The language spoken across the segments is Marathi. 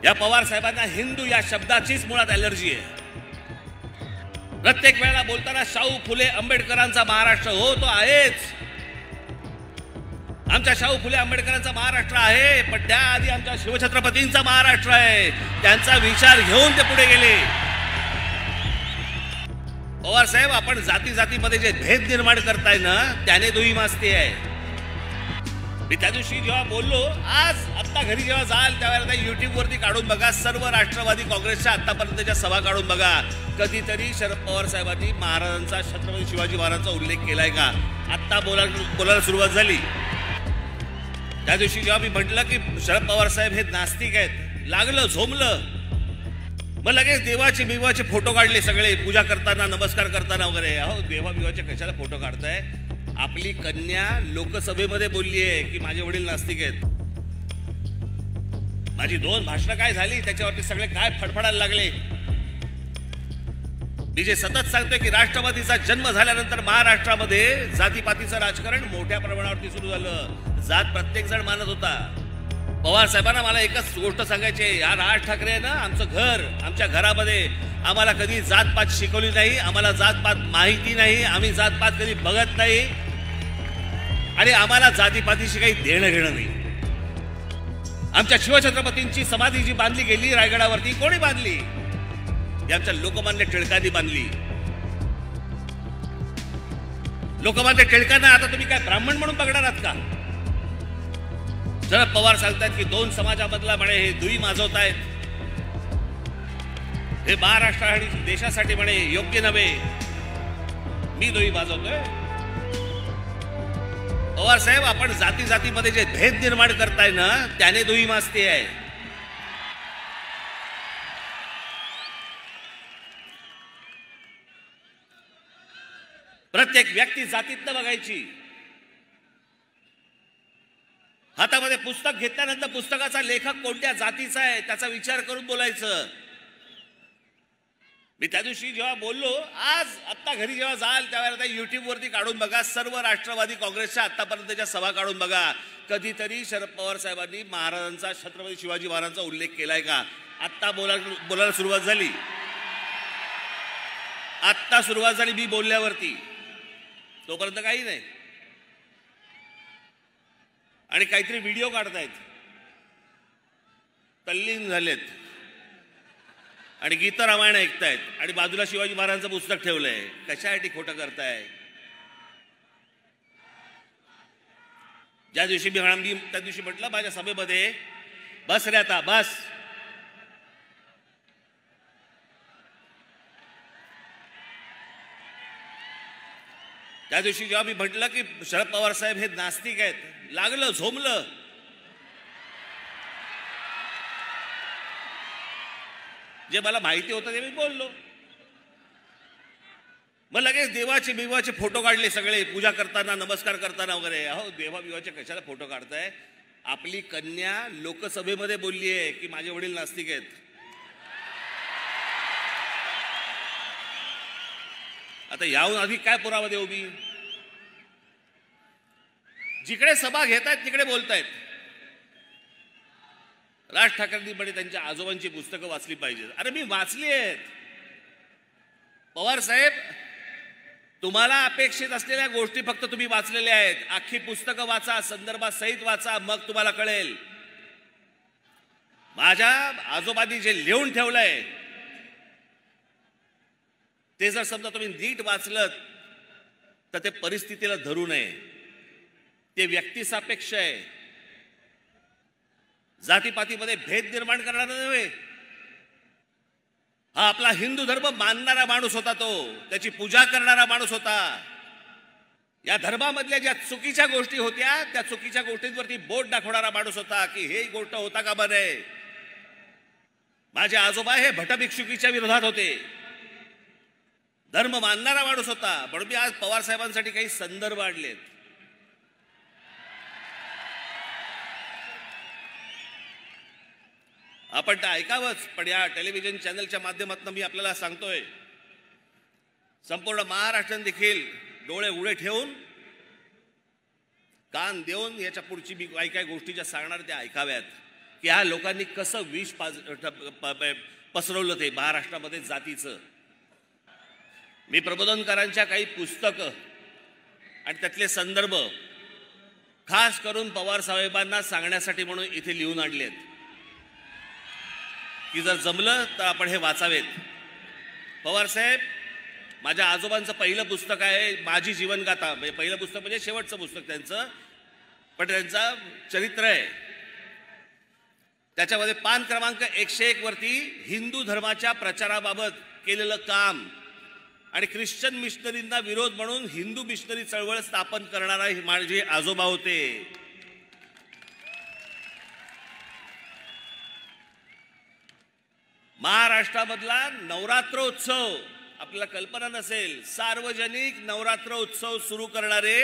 या पवार साहेबांना हिंदू या शब्दाचीच मुळात ॲलर्जी आहे। प्रत्येक वेळेला बोलताना शाहू फुले आंबेडकरांचा महाराष्ट्र, हो तो आहेच, आमच्या शाहू फुले आंबेडकरांचा महाराष्ट्र आहे, पण त्याआधी आमच्या शिवछत्रपतींचा महाराष्ट्र आहे। त्यांचा विचार घेऊन ते पुढे गेले। पवार साहेब, आपण जाती जातीमध्ये जे भेद निर्माण करताय ना, त्याने दुही मास्ती आहे। मी त्या दिवशी जेव्हा बोललो, आज आत्ता घरी जेव्हा जाल त्यावेळेला युट्यूब वरती काढून बघा, सर्व राष्ट्रवादी काँग्रेसच्या आतापर्यंतच्या सभा काढून बघा, कधीतरी शरद पवार साहेबांनी महाराजांचा, छत्रपती शिवाजी महाराजांचा उल्लेख केलाय का? आत्ता बोलायला सुरुवात झाली। त्या दिवशी जेव्हा मी म्हटलं की शरद पवार साहेब हे नास्तिक आहेत, लागलं झोमलं, मग लगेच देवाचे बिवाचे फोटो काढले सगळे, पूजा करताना, नमस्कार करताना वगैरे। अहो, देवा बिवाचे कशाला फोटो काढताय? आपली कन्या लोकसभेमध्ये बोलली आहे की माझे वडील नास्तिक आहेत। माझी 2 भाषणं काय झाली त्याच्यावरती सगळे काय फडफडायला लागले। मी जे सतत सांगतोय की राष्ट्रवादीचा जन्म झाल्यानंतर महाराष्ट्रामध्ये जातीपातीचं राजकारण मोठ्या प्रमाणावरती सुरू झालं। जात प्रत्येक जण मानत होता। पवार साहेबांना मला एकच गोष्ट सांगायची, या राज ठाकरे आहे ना, आमचं घर, आमच्या घरामध्ये आम्हाला कधी जातपात शिकवली नाही, आम्हाला जातपात माहिती नाही, आम्ही जातपात कधी बघत नाही आणि आम्हाला जातीपातीशी काही देणं घेणं नाही। आमच्या शिवछत्रपतींची समाधी जी बांधली गेली रायगडावरती, कोणी बांधली? आमच्या लोकमान्य टिळकांनी बांधली। लोकमान्य टिळकांना आता तुम्ही काय ब्राह्मण म्हणून बघणार आहात का? शरद पवार सांगतात की 2 समाजामधला म्हणे हे दुई माजवतायत, हे महाराष्ट्र आणि देशासाठी म्हणे योग्य नव्हे, मी दुई माजवतोय। पवार साहेब, आपण जाती जातीमध्ये जे भेद निर्माण करताय ना, त्याने दुही मास्ती आहे। प्रत्येक व्यक्ती जातीतनं बघायची। हातामध्ये पुस्तक घेतल्यानंतर पुस्तकाचा लेखक कोणत्या जातीचा आहे त्याचा विचार करून बोलायचं। मी त्या दिवशी जेव्हा बोललो, आज आत्ता घरी जेव्हा जाल त्यावेळेला युट्यूब वरती काढून बघा, सर्व राष्ट्रवादी काँग्रेसच्या आतापर्यंतच्या सभा काढून बघा, कधीतरी शरद पवार साहेबांनी महाराजांचा, छत्रपती शिवाजी महाराजांचा उल्लेख केलाय का? आत्ता बोलायला सुरुवात झाली। आत्ता सुरुवात झाली मी बोलल्यावरती, तोपर्यंत काही नाही। आणि काहीतरी व्हिडिओ काढतायत, तल्लीन झालेत आणि गीत रामायण ऐकतायत आणि बाजूला शिवाजी महाराजांचं पुस्तक ठेवलंय। कशासाठी खोटं करताय? ज्या दिवशी मी त्या दिवशी म्हटलं माझ्या सभेमध्ये, बस रे आता बस, त्या दिवशी जेव्हा मी म्हटलं की शरद पवार साहेब हे नास्तिक आहेत, लागलं झोमलं, जे मला माहिती होतं ते मी बोललो। मग लगेच देवाचे बिवाचे फोटो काढले सगळे, पूजा करताना, नमस्कार करताना वगैरे। अहो, देवा बिवाचे कशाला फोटो काढताय? आपली कन्या लोकसभेमध्ये बोलली आहे की माझे वडील नास्तिक आहेत। आता याहून अधिक काय पुरावा देऊ मी? जिकडे सभा घेतायत तिकडे बोलतायत। राज ठाकरेंनी म्हणे त्यांच्या आजोबांची पुस्तकं वाचली पाहिजेत। अरे मी वाचली आहेत। पवार साहेब, तुम्हाला अपेक्षित असलेल्या गोष्टी फक्त तुम्ही वाचलेल्या आहेत। अख्खी पुस्तकं वाचा, संदर्भासहित वाचा, मग तुम्हाला कळेल। माझ्या आजोबांनी जे लिहून ठेवलंय ते जर समजा तुम्ही नीट वाचलं तर ते परिस्थितीला धरू नये, ते व्यक्तिसापेक्ष आहे, जातीपातीमध्ये भेद निर्माण करणारा नव्हे। हा आपला हिंदू धर्म मानणारा माणूस होता, तो त्याची पूजा करणारा माणूस होता। या धर्मामधल्या ज्या चुकीच्या गोष्टी होत्या त्या चुकीच्या गोष्टींवरती बोट दाखवणारा माणूस होता की हे गोष्ट होता का बरे। माझे आजोबा हे भटभिक्षुकीच्या विरोधात होते, धर्म मानणारा माणूस होता। म्हणून मी आज पवार साहेबांसाठी काही संदर्भ आणलेत। आपण ते ऐकावंच, पण या टेलिव्हिजन चॅनलच्या माध्यमातून मी आपल्याला सांगतोय, संपूर्ण महाराष्ट्राने देखील डोळे उडे ठेवून, कान देऊन याच्या पुढची मी काही गोष्टी ज्या सांगणार त्या ऐकाव्यात। की ह्या लोकांनी कसं विष पसरवलं ते महाराष्ट्रामध्ये जातीचं. मी प्रबोधनकारांच्या काही पुस्तकं आणि त्यातले संदर्भ खास करून पवार साहेबांना सांगण्यासाठी म्हणून इथे लिहून आणलेत की जर जमलं तर आपण हे वाचावेत. पवार साहेब माझ्या आजोबांचं पहिलं पुस्तक आहे माझी जीवनगाथा. म्हणजे पहिलं पुस्तक म्हणजे शेवटचं पुस्तक त्यांचं, पण त्यांचं चरित्र आहे. त्याच्यामध्ये पान क्रमांक 101 वरती हिंदू धर्माच्या प्रचाराबाबत केलेलं काम आणि ख्रिश्चन मिशनरींना विरोध म्हणून हिंदू मिशनरी चळवळ स्थापन करणारा माझे आजोबा होते. महाराष्ट्रामधला नवरात्रोत्सव आपल्याला कल्पना नसेल, सार्वजनिक नवरात्र उत्सव सुरू करणारे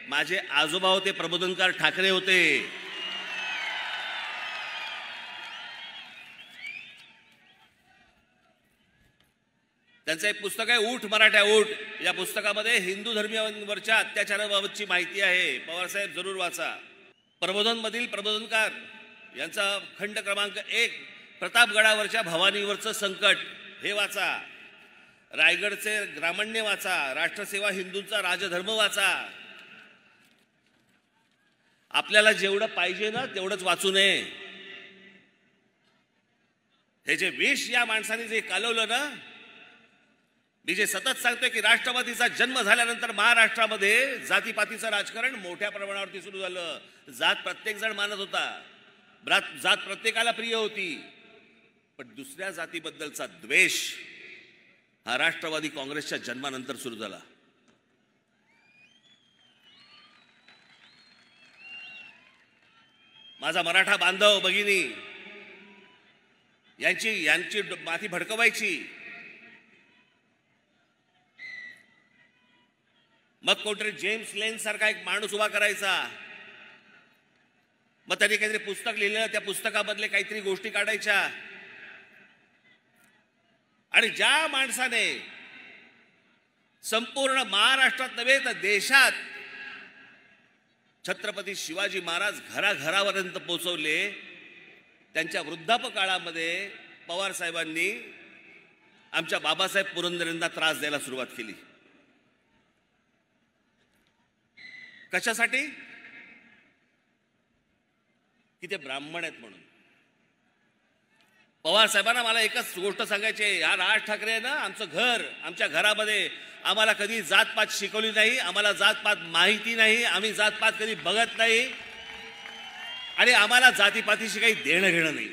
माझे आजोबा होते, प्रबोधनकार ठाकरे होते. त्यांचं एक पुस्तक आहे ऊठ मराठ्या ऊठ. या पुस्तकामध्ये हिंदू धर्मीयांवरच्या अत्याचाराबाबतची माहिती आहे. पवारसाहेब जरूर वाचा. प्रबोधनमधील प्रबोधनकार यांचा खंड क्रमांक 1 प्रतापगडावरच्या भवानीवरचं संकट हे वाचा. रायगडचे ग्रामण्य वाचा. राष्ट्रसेवा हिंदूंचा राजधर्म वाचा. आपल्याला जेवढं पाहिजे ना तेवढंच वाचू नये. हे जे विष या माणसाने जे कालवलं ना, मी जे सतत सांगतोय की राष्ट्रवादीचा जन्म झाल्यानंतर महाराष्ट्रामध्ये जातीपातीचं राजकारण मोठ्या प्रमाणावरती सुरू झालं. जात प्रत्येक जण मानत होता, जात प्रत्येकाला प्रिय होती, पण दुसऱ्या जातीबद्दलचा द्वेष हा राष्ट्रवादी काँग्रेसच्या जन्मानंतर सुरू झाला. माझा मराठा बांधव भगिनी यांची माथी भडकवायची, मग कोणतरी जेम्स लेन सारखा एक माणूस उभा करायचा, मग त्यांनी काहीतरी पुस्तक लिहिलं, त्या पुस्तकामधले काहीतरी गोष्टी काढायच्या. आणि ज्या माणसाने संपूर्ण महाराष्ट्रात नव्हे तर देशात छत्रपती शिवाजी महाराज घराघरापर्यंत पोहोचवले, त्यांच्या वृद्धापकाळामध्ये पवार साहेबांनी आमच्या बाबासाहेब पुरंदरेंना त्रास द्यायला सुरुवात केली. कशासाठी? की ते ब्राह्मण आहेत म्हणून. पवार साहेबांना मला एकच गोष्ट सांगायची आहे, हा राज ठाकरे ना, आमचं घर, आमच्या घरामध्ये आम्हाला कधी जातपात शिकवली नाही, आम्हाला जातपात माहिती नाही, आम्ही जातपात कधी बघत नाही आणि आम्हाला जातीपातीशी काही देणं घेणं नाही.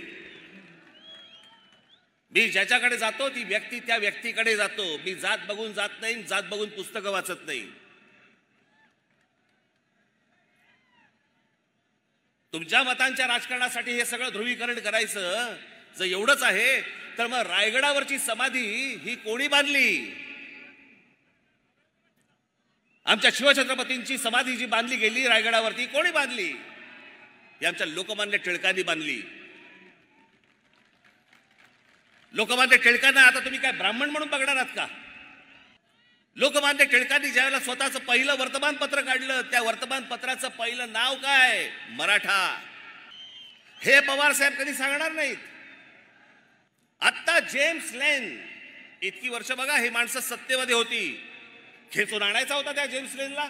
मी ज्याच्याकडे जातो ती व्यक्ती त्या व्यक्तीकडे जातो. मी जात बघून जात नाही, जात बघून पुस्तकं वाचत नाही. तुमच्या मतांच्या राजकारणासाठी हे सगळं ध्रुवीकरण करायचं जर एवढंच आहे तर मग रायगडावरची समाधी ही कोणी बांधली? आमच्या शिवछत्रपतींची समाधी जी बांधली गेली रायगडावरती कोणी बांधली? ही आमच्या लोकमान्य टिळकांनी बांधली. लोकमान्य टिळकांना आता तुम्ही काय ब्राह्मण म्हणून बघणार आहात का? लोकमान्य टिळकांनी ज्यावेळेला स्वतःचं पहिलं वर्तमानपत्र काढलं, त्या वर्तमानपत्राचं पहिलं नाव काय? मराठा. हे पवार साहेब कधी सांगणार नाहीत. आता जेम्स लेन, इतकी वर्ष बघा हे माणसं सत्तेमध्ये होती, खेचून आणायचा होता त्या जेम्स लेनला,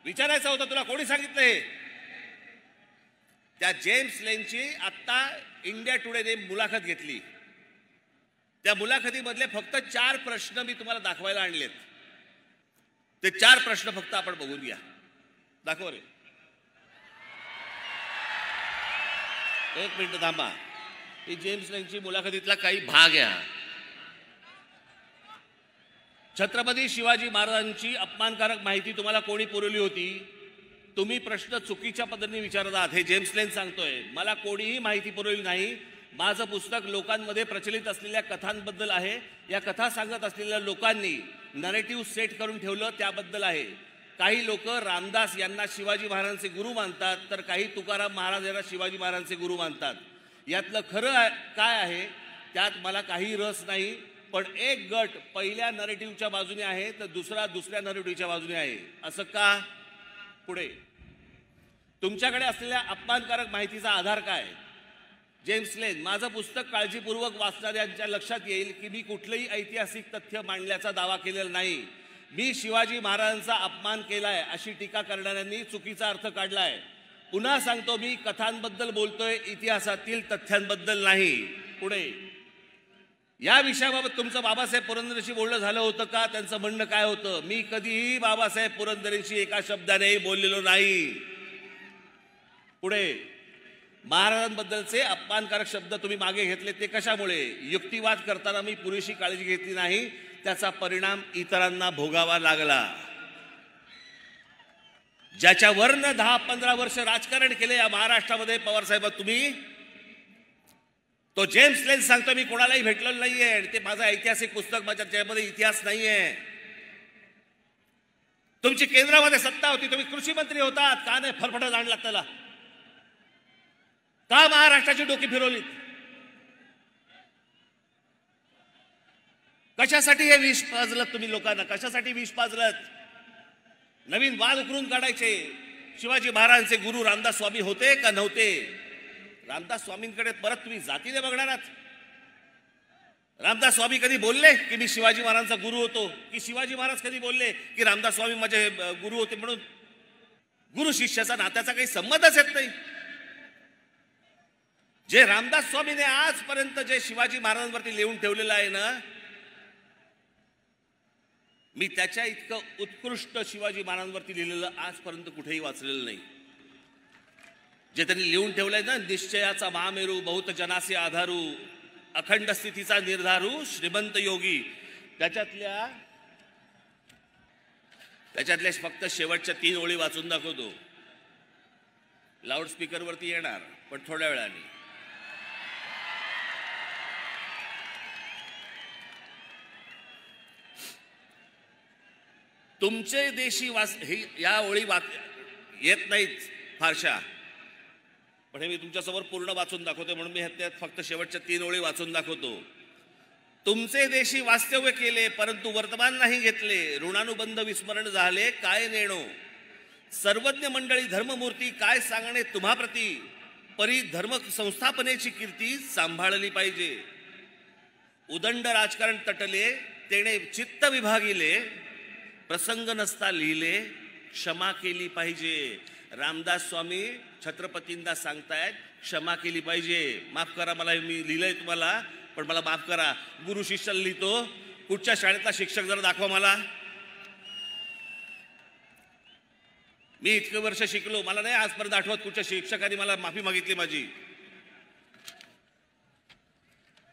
विचारायचा होता तुला कोणी सांगितलं हे? त्या जेम्स लेनची आता इंडिया टुडेने मुलाखत घेतली. त्या मुलाखतीमधले फक्त 4 प्रश्न मी तुम्हाला दाखवायला आणलेत. ते 4 प्रश्न फक्त आपण बघून घ्या. दाखव रे. 1 मिनिट थांबा. ही जेम्स लेनची मुलाखतीतला काही भाग आहे. छत्रपती शिवाजी महाराजांची अपमानकारक माहिती तुम्हाला कोणी पुरवली होती? तुम्ही प्रश्न चुकीच्या पद्धतीने विचारत आहात. हे जेम्स लेन सांगतोय, मला कोणीही माहिती पुरवली नाही. माझं पुस्तक लोकांमध्ये प्रचलित असलेल्या कथांबद्दल आहे. या कथा सांगत असलेल्या लोकांनी नरेटिव्ह सेट करून ठेवलं त्याबद्दल आहे. काही लोक रामदास यांना शिवाजी महाराजांचे गुरु मानतात, तर काही तुकाराम महाराज यांना शिवाजी महाराजांचे गुरु मानतात. यातलं खरं काय आहे त्यात मला काही रस नाही. पण एक गट पहिल्या नरेटिव्हच्या बाजूने आहे तर दुसरा दुसऱ्या नरेटिव्हच्या बाजूने आहे. असं का? पुढे तुमच्याकडे असलेल्या अपमानकारक माहितीचा आधार काय? जेम्स लेन, माझं पुस्तक काळजीपूर्वक वाचणाऱ्यांच्या लक्षात येईल की मी कुठलंही ऐतिहासिक तथ्य मांडल्याचा दावा केलेला नाही. मी शिवाजी महाराजांचा अपमान केलाय अशी टीका करणाऱ्यांनी चुकीचा अर्थ काढलाय. पुन्हा सांगतो, मी कथांबद्दल बोलतोय, इतिहासातील तथ्यांबद्दल नाही. पुढे, या विषयाबाबत तुमचं बाबासाहेब पुरंदरेंशी बोलणं झालं होतं का? त्यांचं म्हणणं काय होतं? मी कधीही बाबासाहेब पुरंदरेंशी एका शब्दानेही बोललेलो नाही. पुढे, महाराजांबद्दलचे अपमानकारक शब्द तुम्ही मागे घेतले ते कशामुळे? युक्तिवाद करताना मी पुरेशी काळजी घेतली नाही, त्याचा परिणाम इतरांना भोगावा लागला. ज्याच्यावरनं 10-15 वर्ष राजकारण केले या महाराष्ट्रामध्ये पवार साहेब तुम्ही, तो जेम्स लेन सांगतो मी कोणालाही भेटलेलो नाहीये आणि ते माझं ऐतिहासिक पुस्तक, माझ्या त्यामध्ये इतिहास नाहीये. तुमची केंद्रामध्ये सत्ता होती, तुम्ही कृषी मंत्री होतात, का नाही फरफटत आणला त्याला? का महाराष्ट्राची डोकी फिरवली? कशासाठी हे विष पाजलत तुम्ही लोकांना? कशासाठी विष पाजलत? नवीन वाद उकरून काढायचे. शिवाजी महाराजांचे गुरु रामदास स्वामी होते का नव्हते? रामदास स्वामींकडे परत तुम्ही जातीने बघणार आहात? रामदास स्वामी कधी बोलले की मी शिवाजी महाराजांचा गुरु होतो? की शिवाजी महाराज कधी बोलले की रामदास स्वामी माझे गुरु होते? म्हणून गुरु शिष्याचा नात्याचा काही संबंधच येत नाही. जे रामदास स्वामीने आजपर्यंत जे शिवाजी महाराजांवरती लिहून ठेवलेलं आहे ना, मी त्याच्या इतकं उत्कृष्ट शिवाजी महाराजांवरती लिहिलेलं आजपर्यंत कुठेही वाचलेलं नाही. जे त्यांनी लिहून ठेवलंय ना, निश्चयाचा महामेरू, बहुत जनासे आधारू, अखंड स्थितीचा निर्धारू, श्रीमंत योगी, त्याच्यातल्या फक्त शेवटच्या 3 ओळी वाचून दाखवतो. लाऊडस्पीकरवरती येणार पण थोड्या वेळाने. तुमचे देशी या ओळी येत नाहीत फारशा, पण हे मी तुमच्यासमोर पूर्ण वाचून दाखवतो, म्हणून मी त्यात फक्त शेवटच्या 3 ओळी वाचून दाखवतो. तुमचे देशी वास्तव्य केले परंतु वर्तमान नाही घेतले, ऋणानुबंध विस्मरण झाले काय नेणो. सर्वज्ञ मंडळी धर्ममूर्ती काय सांगणे तुम्हाप्रती, परी धर्म संस्थापनेची कीर्ती सांभाळली पाहिजे. उदंड राजकारण तटले तेणे चित्त विभागिले, प्रसंग नसता लिहिले क्षमा केली पाहिजे. रामदास स्वामी छत्रपतींना सांगतायत क्षमा केली पाहिजे. माफ करा, मला मी लिहिलंय तुम्हाला, पण मला माफ करा. गुरु शिष्याला लिहितो, कुठच्या शाळेतला शिक्षक जरा दाखवा मला. मी इतके वर्ष शिकलो, मला नाही आजपर्यंत आठवत कुठच्या शिक्षकांनी मला माफी मागितली माझी.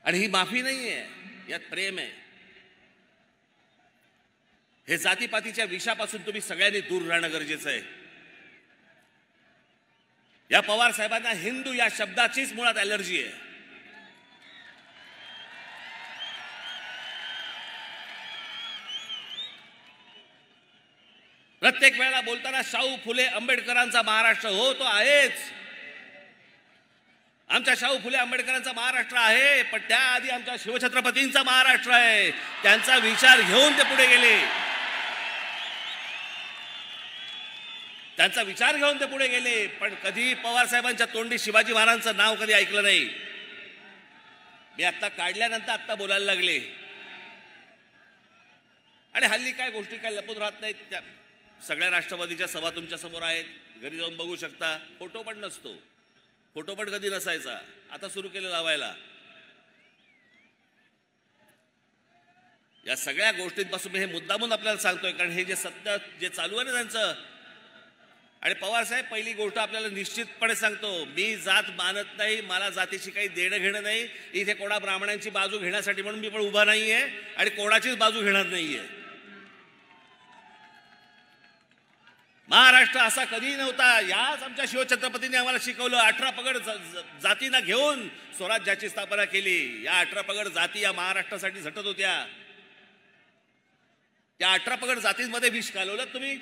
आणि ही माफी नाहीये, यात प्रेम आहे. हे जातीपातीच्या विषापासून तुम्ही सगळ्यांनी दूर राहणं गरजेचं आहे. या पवार साहेबांना हिंदू या शब्दाचीच मुळात ॲलर्जी आहे. प्रत्येक वेळेला बोलताना शाहू फुले आंबेडकरांचा महाराष्ट्र, हो तो आहेच, आमच्या शाहू फुले आंबेडकरांचा महाराष्ट्र आहे, पण त्याआधी आमच्या शिवछत्रपतींचा महाराष्ट्र आहे. त्यांचा विचार घेऊन ते पुढे गेले, त्यांचा विचार घेऊन ते पुढे गेले. पण कधी पवार साहेबांच्या तोंडी शिवाजी महाराजांचं नाव कधी ऐकलं नाही. मी आता काढल्यानंतर आता बोलायला लागले. आणि हल्ली काय गोष्टी काय लपून राहत नाहीत. त्या सगळ्या राष्ट्रवादीच्या सभा तुमच्या समोर आहेत, घरी जाऊन बघू शकता. फोटो पण नसतो, फोटो पण कधी नसायचा, आता सुरू केलं लावायला. या सगळ्या गोष्टींपासून मी हे मुद्दामून आपल्याला सांगतोय, कारण हे जे सत्य जे चालू आहे ना त्यांचं. आणि पवार साहेब, पहिली गोष्ट आपल्याला निश्चितपणे सांगतो, मी जात मानत नाही, मला जातीशी काही देणं घेणं नाही. इथे कोणा ब्राह्मणांची बाजू घेण्यासाठी म्हणून मी पण उभा नाहीये आणि कोणाचीच बाजू घेणार नाहीये. महाराष्ट्र असा कधी नव्हता. याच आमच्या शिवछत्रपतींनी आम्हाला शिकवलं. 18 पगड जातींना घेऊन स्वराज्याची स्थापना केली. या 18 पगड जाती या महाराष्ट्रासाठी झटत होत्या. त्या 18 पगड जातींमध्ये विष घालवलं तुम्ही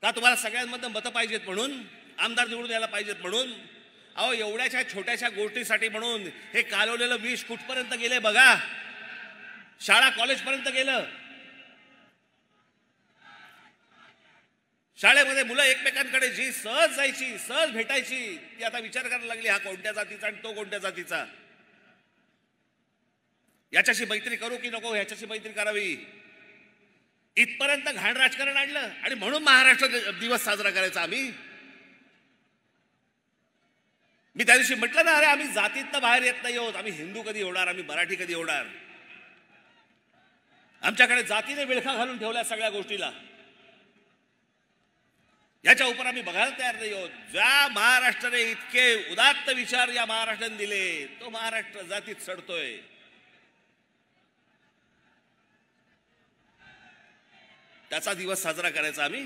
का? तुम्हाला सगळ्यांमधून मतं पाहिजेत म्हणून, आमदार निवडून यायला पाहिजेत म्हणून. अहो, एवढ्याशा छोट्याशा गोष्टीसाठी म्हणून हे कालवलेलं विष कुठपर्यंत गेले बघा. शाळा कॉलेजपर्यंत गेलं. शाळेमध्ये मुलं एकमेकांकडे जी सहज जायची, सहज भेटायची, ती आता विचार करायला लागली हा कोणत्या जातीचा आणि तो कोणत्या जातीचा, याच्याशी मैत्री करू की नको, ह्याच्याशी मैत्री करावी, इथपर्यंत घाण राजकारण आणलं. आणि म्हणून महाराष्ट्र दिवस साजरा करायचा आम्ही. मी त्या दिवशी म्हटलं ना, अरे आम्ही जातीतनं बाहेर येत नाही आहोत. आम्ही हिंदू कधी होणार, आम्ही मराठी कधी होणार. आमच्याकडे जातीने विळखा घालून ठेवल्या सगळ्या गोष्टीला. याच्या उपर आम्ही बघायला तयार नाही आहोत. ज्या महाराष्ट्राने इतके उदात्त विचार या महाराष्ट्राने दिले, तो महाराष्ट्र जातीत सडतोय. त्याचा दिवस साजरा करायचा आम्ही.